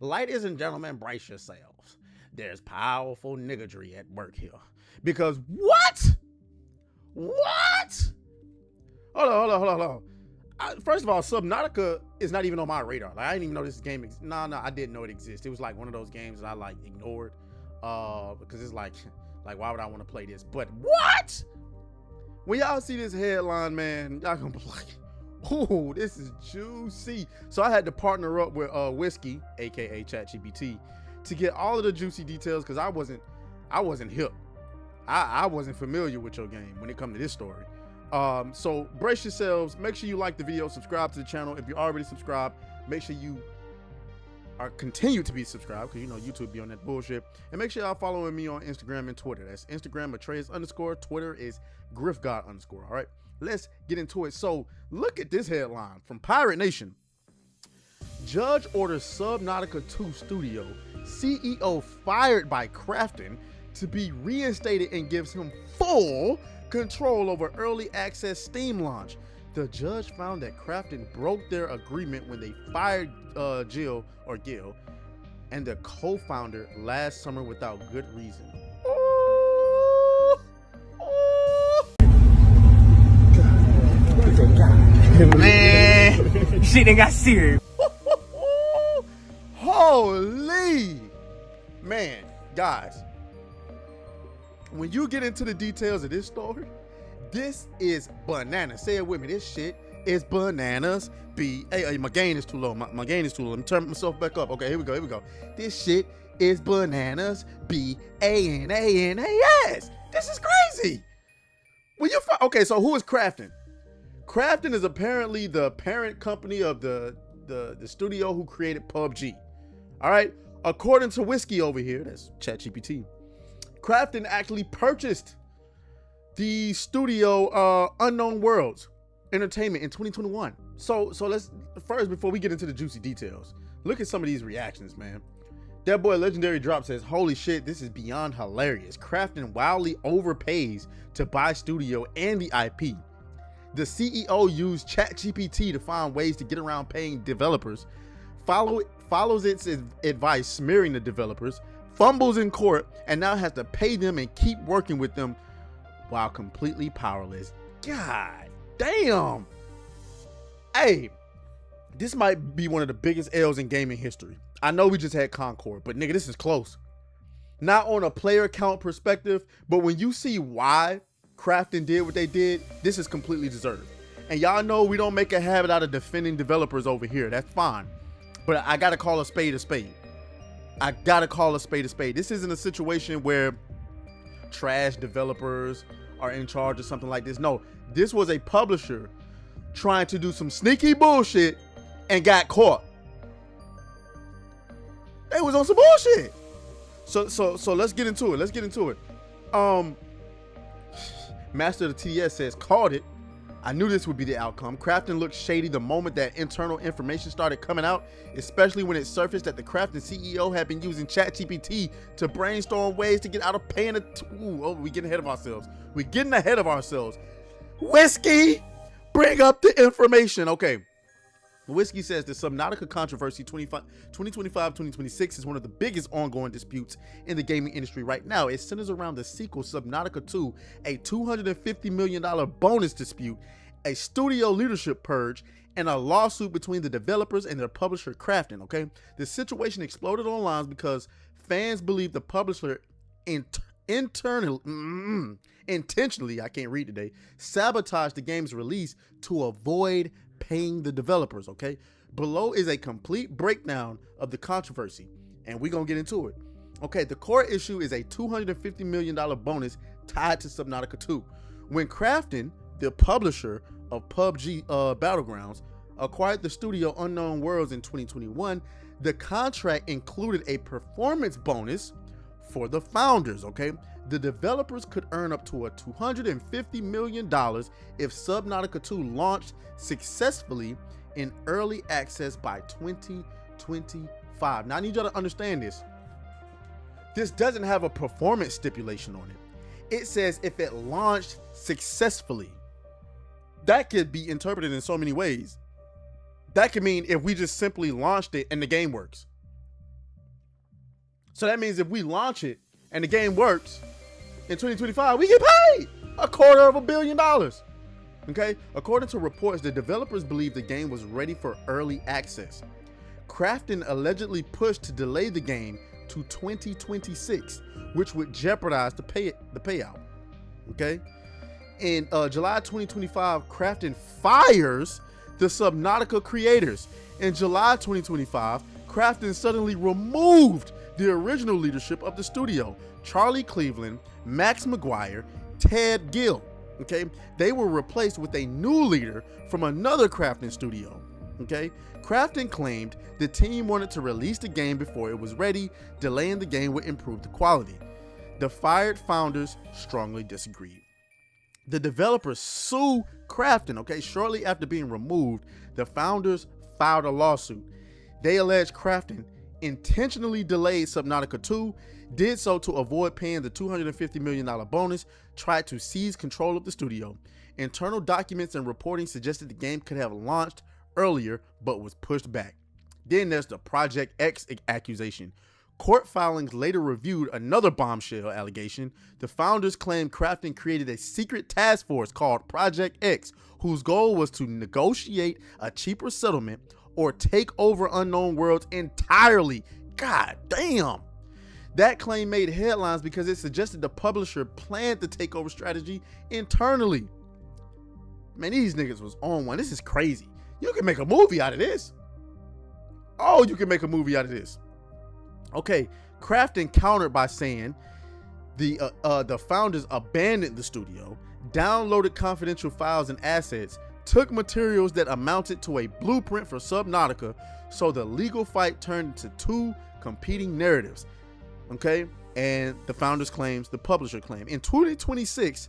Ladies and gentlemen, brace yourselves. There's powerful niggardry at work here. Because what? What? Hold on. First of all, Subnautica is not even on my radar. Like, I didn't even know this game exists. No, I didn't know it exists. It was like one of those games that I like ignored. Because it's like why would I want to play this? But what? When y'all see this headline, man, y'all gonna be like, ooh, this is juicy. So I had to partner up with Whiskey, aka ChatGPT, to get all of the juicy details because I wasn't hip. I wasn't familiar with your game when it comes to this story. So brace yourselves. Make sure you like the video, subscribe to the channel. If you're already subscribed, make sure you continue to be subscribed because you know YouTube be on that bullshit. And make sure y'all following me on Instagram and Twitter. That's Instagram Atreus_, Twitter is GriffGod_. All right, let's get into it. So look at this headline from Pirate Nation. Judge orders Subnautica 2 studio CEO fired by Krafton to be reinstated and gives him full control over early access Steam launch. The judge found that Krafton broke their agreement when they fired Gil and the co-founder last summer without good reason. Man, shit done got serious. Holy man, guys, when you get into the details of this story, this is bananas. Say it with me. This shit is bananas. Hey, my gain is too low. My gain is too low. Let me turn myself back up. Okay, here we go. This shit is bananas. BANANAS. This is crazy. Okay, so who is Krafton? Krafton is apparently the parent company of the studio who created PUBG. All right, according to Whiskey over here, that's ChatGPT, Krafton actually purchased the studio Unknown Worlds Entertainment in 2021. So let's first, before we get into the juicy details, look at some of these reactions, man. That boy Legendary Drop says, holy shit, this is beyond hilarious. Krafton wildly overpays to buy studio and the IP. The CEO used ChatGPT to find ways to get around paying developers, follows its advice, smearing the developers, fumbles in court, and now has to pay them and keep working with them while completely powerless. God damn. Hey, this might be one of the biggest L's in gaming history. I know we just had Concord, but nigga, this is close. Not on a player count perspective, but when you see why Krafton did what they did, this is completely deserved. And y'all know we don't make a habit out of defending developers over here. That's fine. But I gotta call a spade a spade. I gotta call a spade a spade. This isn't a situation where trash developers are in charge of something like this. No, this was a publisher trying to do some sneaky bullshit and got caught. They was on some bullshit. So let's get into it. Master of the TS says, called it. I knew this would be the outcome. Krafton looked shady the moment that internal information started coming out, especially when it surfaced that the Krafton CEO had been using ChatGPT to brainstorm ways to get out of paying we're getting ahead of ourselves. Whiskey, bring up the information. Okay. Whiskey says the Subnautica controversy 2025-2026 is one of the biggest ongoing disputes in the gaming industry right now. It centers around the sequel Subnautica 2, a $250 million bonus dispute, a studio leadership purge, and a lawsuit between the developers and their publisher Krafton. Okay, the situation exploded online because fans believe the publisher intentionally, I can't read today, sabotaged the game's release to avoid paying the developers. Okay, below is a complete breakdown of the controversy, and we're gonna get into it. Okay, the core issue is a $250 million bonus tied to Subnautica 2. When Krafton, the publisher of PUBG Battlegrounds, acquired the studio Unknown Worlds in 2021, the contract included a performance bonus for the founders. Okay, the developers could earn up to a $250 million if Subnautica 2 launched successfully in early access by 2025. Now I need y'all to understand this. This doesn't have a performance stipulation on it. It says if it launched successfully. That could be interpreted in so many ways. That could mean if we just simply launched it and the game works. So that means if we launch it and the game works in 2025, we get paid $250 million. Okay? According to reports, the developers believe the game was ready for early access. Krafton allegedly pushed to delay the game to 2026, which would jeopardize the payout. Okay? In July 2025, Krafton fires the Subnautica creators. In July 2025, Krafton suddenly removed the original leadership of the studio, Charlie Cleveland, Max McGuire, Ted Gill. Okay, they were replaced with a new leader from another Krafton studio. Okay, Krafton claimed the team wanted to release the game before it was ready, delaying the game would improve the quality. The fired founders strongly disagreed. The developers sue Krafton. Okay, shortly after being removed, the founders filed a lawsuit. They alleged Krafton intentionally delayed Subnautica 2, did so to avoid paying the $250 million bonus, tried to seize control of the studio. Internal documents and reporting suggested the game could have launched earlier, but was pushed back. Then there's the Project X accusation. Court filings later reviewed another bombshell allegation. The founders claimed Krafton created a secret task force called Project X, whose goal was to negotiate a cheaper settlement or take over Unknown Worlds entirely. God damn. That claim made headlines because it suggested the publisher planned the takeover strategy internally. Man, these niggas was on one. This is crazy. You can make a movie out of this. Oh, you can make a movie out of this. Okay, Krafton countered by saying the founders abandoned the studio, downloaded confidential files and assets, took materials that amounted to a blueprint for Subnautica, so the legal fight turned into two competing narratives. Okay, and the founders claims, the publisher claim. In 2026,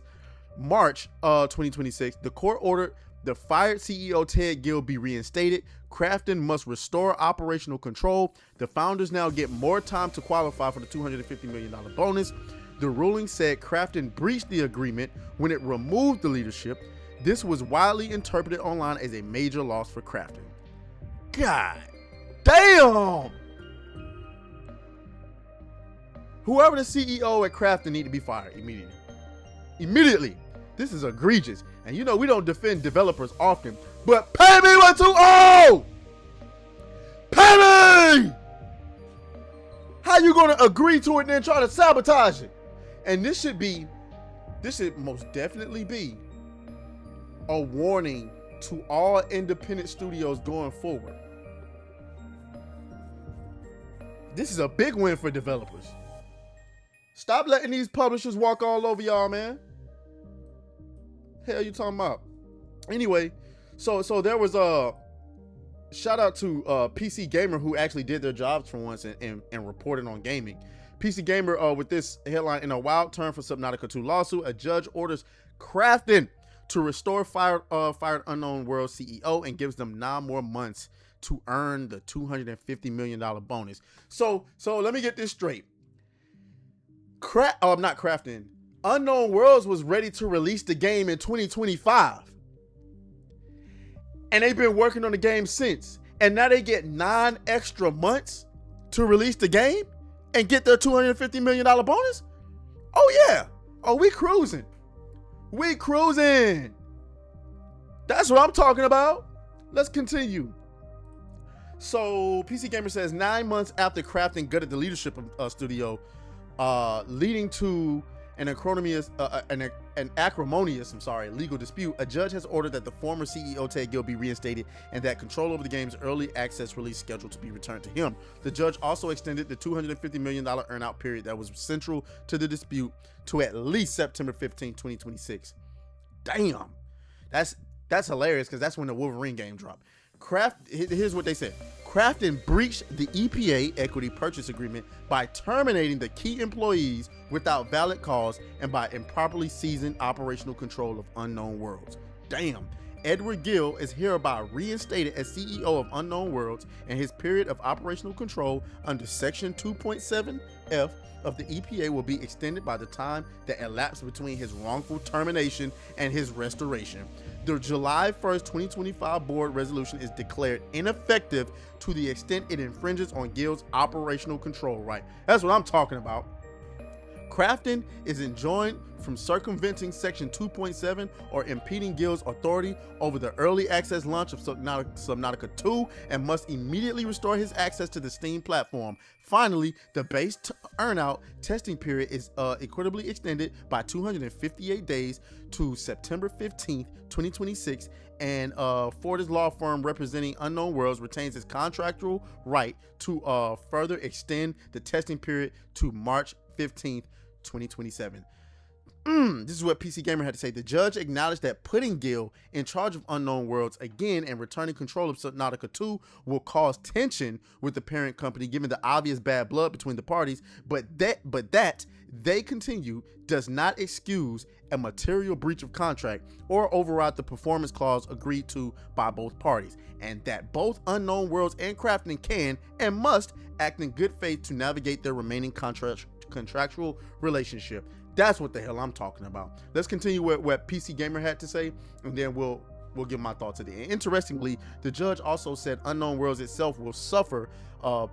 March 2026, the court ordered the fired CEO Ted Gill be reinstated. Krafton must restore operational control. The founders now get more time to qualify for the $250 million bonus. The ruling said Krafton breached the agreement when it removed the leadership. This was widely interpreted online as a major loss for Krafton. God damn! Whoever the CEO at Krafton need to be fired immediately. Immediately. This is egregious. And you know we don't defend developers often, but pay me what you owe! Pay me! How you gonna agree to it and then try to sabotage it? And this should most definitely be a warning to all independent studios going forward. This is a big win for developers. Stop letting these publishers walk all over y'all, man. Hell you talking about? Anyway, so there was a shout out to PC Gamer, who actually did their jobs for once and reported on gaming. PC Gamer with this headline: in a wild turn for Subnautica 2 lawsuit, a judge orders Krafton to restore fired Unknown World CEO and gives them 9 more months to earn the $250 million bonus. So let me get this straight. Not Krafton. Unknown Worlds was ready to release the game in 2025. And they've been working on the game since. And now they get 9 extra months to release the game and get their $250 million bonus? Oh yeah. Oh, we cruising. We cruising. That's what I'm talking about. Let's continue. So PC Gamer says 9 months after Krafton gutted the leadership of studio, leading to an acrimonious legal dispute, a judge has ordered that the former CEO Ted Gill be reinstated and that control over the game's early access release schedule to be returned to him. The judge also extended the $250 million earnout period that was central to the dispute to at least September 15, 2026. Damn. That's hilarious because that's when the Wolverine game dropped. Here's what they said. Krafton breached the EPA equity purchase agreement by terminating the key employees without valid cause and by improperly seizing operational control of Unknown Worlds. Damn. Edward Gill is hereby reinstated as CEO of Unknown Worlds, and his period of operational control under Section 2.7F of the EPA will be extended by the time that elapsed between his wrongful termination and his restoration. The July 1st, 2025 board resolution is declared ineffective to the extent it infringes on Guild's operational control right. That's what I'm talking about. Crafton is enjoined from circumventing Section 2.7 or impeding Guild's authority over the early access launch of Subnautica 2 and must immediately restore his access to the Steam platform. Finally, the base earnout testing period is equitably extended by 258 days to September 15th, 2026, and Ford's law firm representing Unknown Worlds retains its contractual right to further extend the testing period to March 15th, 2027. This is what PC Gamer had to say. The judge acknowledged that putting Guild in charge of Unknown Worlds again and returning control of Subnautica 2 will cause tension with the parent company given the obvious bad blood between the parties, but that they continue does not excuse a material breach of contract or override the performance clause agreed to by both parties, and that both Unknown Worlds and Crafton can and must act in good faith to navigate their remaining contractual relationship. That's what the hell I'm talking about. Let's continue with what PC Gamer had to say, and then we'll give my thoughts at the end. Interestingly, the judge also said Unknown Worlds itself will suffer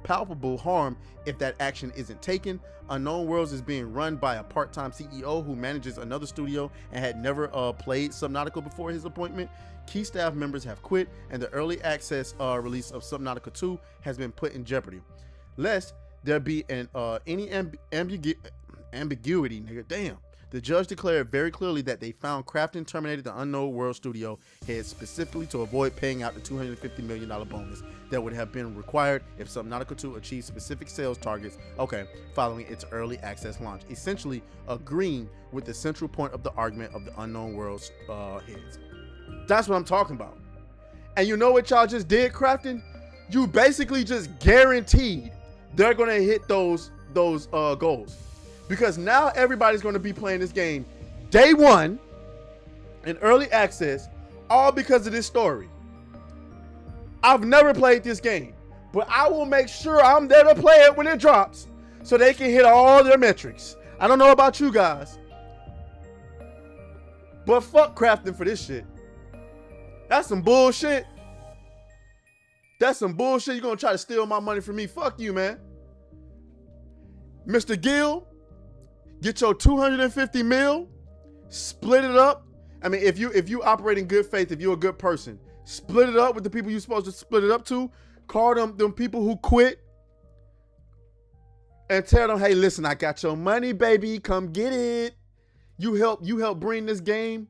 palpable harm if that action isn't taken. Unknown Worlds is being run by a part-time CEO who manages another studio and had never played Subnautica before his appointment. Key staff members have quit, and the early access release of Subnautica 2 has been put in jeopardy. Lest there be any ambiguity, nigga. Damn. The judge declared very clearly that they found Crafton terminated the Unknown World studio head specifically to avoid paying out the $250 million bonus that would have been required if Subnautica 2 achieved specific sales targets, following its early access launch, essentially agreeing with the central point of the argument of the Unknown World's heads. That's what I'm talking about. And you know what y'all just did, Crafton? You basically just guaranteed they're gonna hit those goals. Because now everybody's going to be playing this game day one in early access, all because of this story. I've never played this game, but I will make sure I'm there to play it when it drops so they can hit all their metrics. I don't know about you guys, but fuck Crafton for this shit. That's some bullshit. That's some bullshit. You're going to try to steal my money from me. Fuck you, man. Mr. Gill, get your 250 mil, split it up. I mean, if you operate in good faith, if you're a good person, split it up with the people you're supposed to split it up to. Call them people who quit and tell them, hey, listen, I got your money, baby. Come get it. You help bring this game.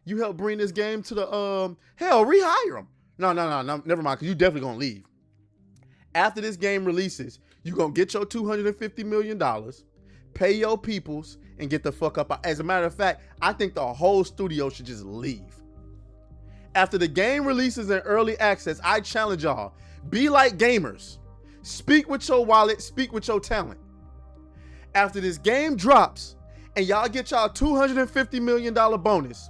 You help bring this game to the hell, rehire them. No, never mind, because you definitely gonna leave. After this game releases, you're gonna get your $250 million, pay your peoples, and get the fuck up. As a matter of fact, I think the whole studio should just leave. After the game releases in early access, I challenge y'all, be like gamers. Speak with your wallet, speak with your talent. After this game drops, and y'all get y'all $250 million bonus,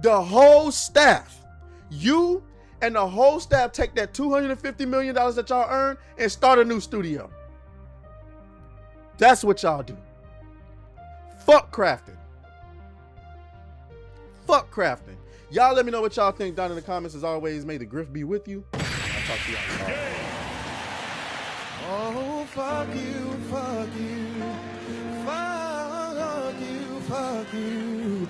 the whole staff, you and the whole staff take that $250 million that y'all earn and start a new studio. That's what y'all do. Fuck Crafton. Fuck Crafton. Y'all let me know what y'all think down in the comments. As always, may the grift be with you. I'll talk to y'all tomorrow. Oh, fuck you, fuck you, fuck you, fuck you.